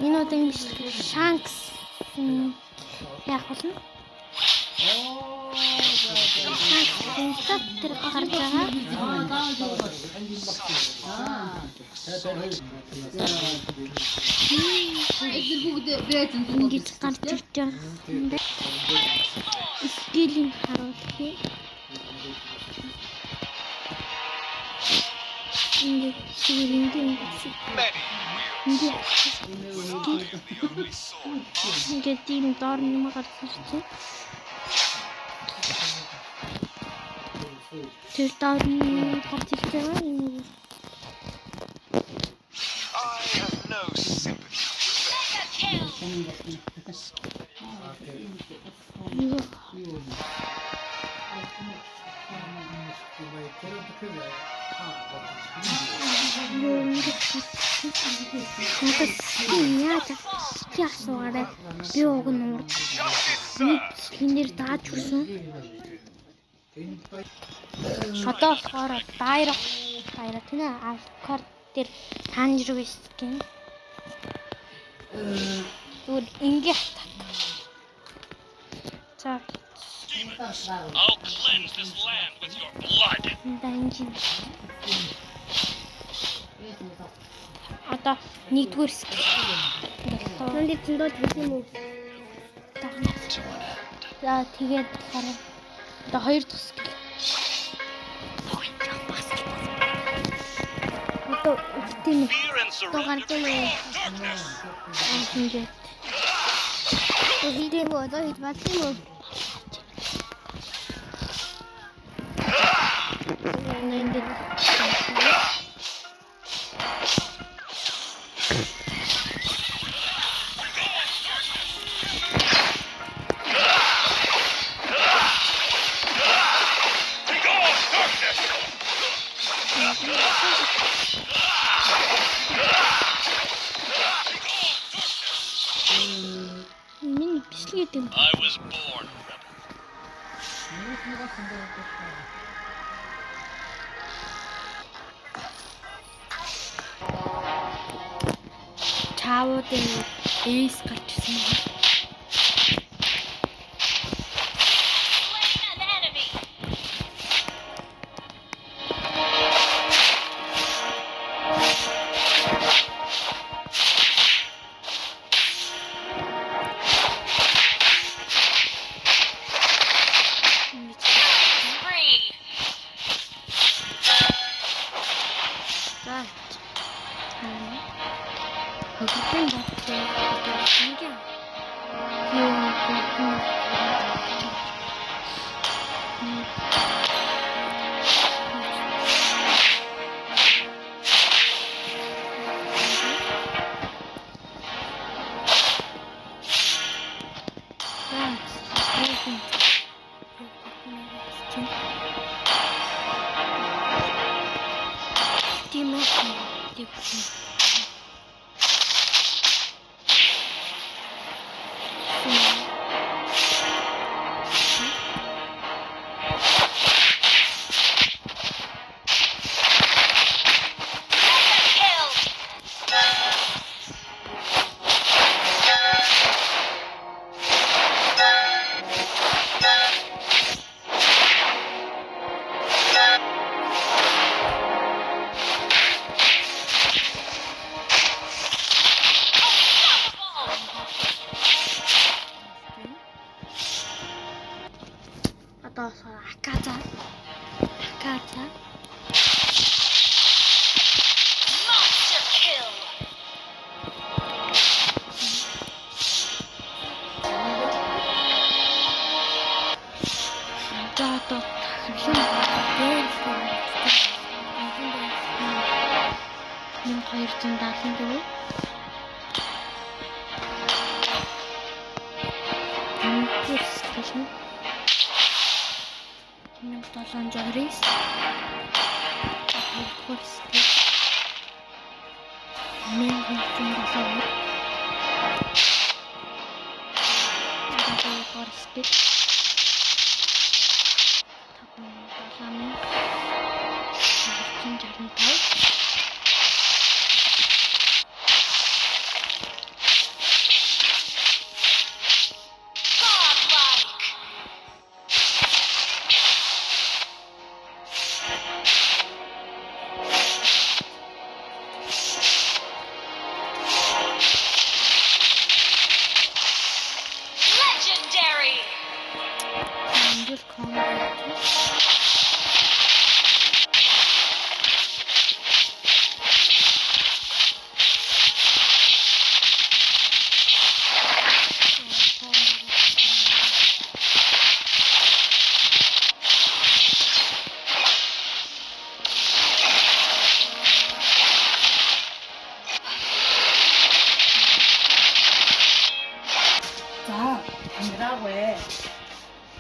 Энэ одоо ингэж Shanks яах вэ? Shanks тэр гарч байгаа. Ингэж гарч ирж байгаа. Скилинг харуулъя. Ингээд тийм доор юм гарч ирсэн. Тэр доор нь гарч ирж байгаа юм. Яасаараа би уг нь хинээр дааж хүрсэн. Одоо болохоор дайра тийм ээ алкар дээр танжрвэс гэн. Зүгээр ингээ хатаг. За. I'll cleanse this land with your blood. Данжин. Одоо нэгдүгээр скил. Тэнд зөндөө тийм үү? За тэгээд хараа. Одоо хоёр дахь скил. Одоо тийм үү? Одоо гардаг юм. Ингээд. Видео одоо хийж байна уу? I was born a rebel. Чаавуудын эйс гарчсан. Akata. Monster kill. Stick.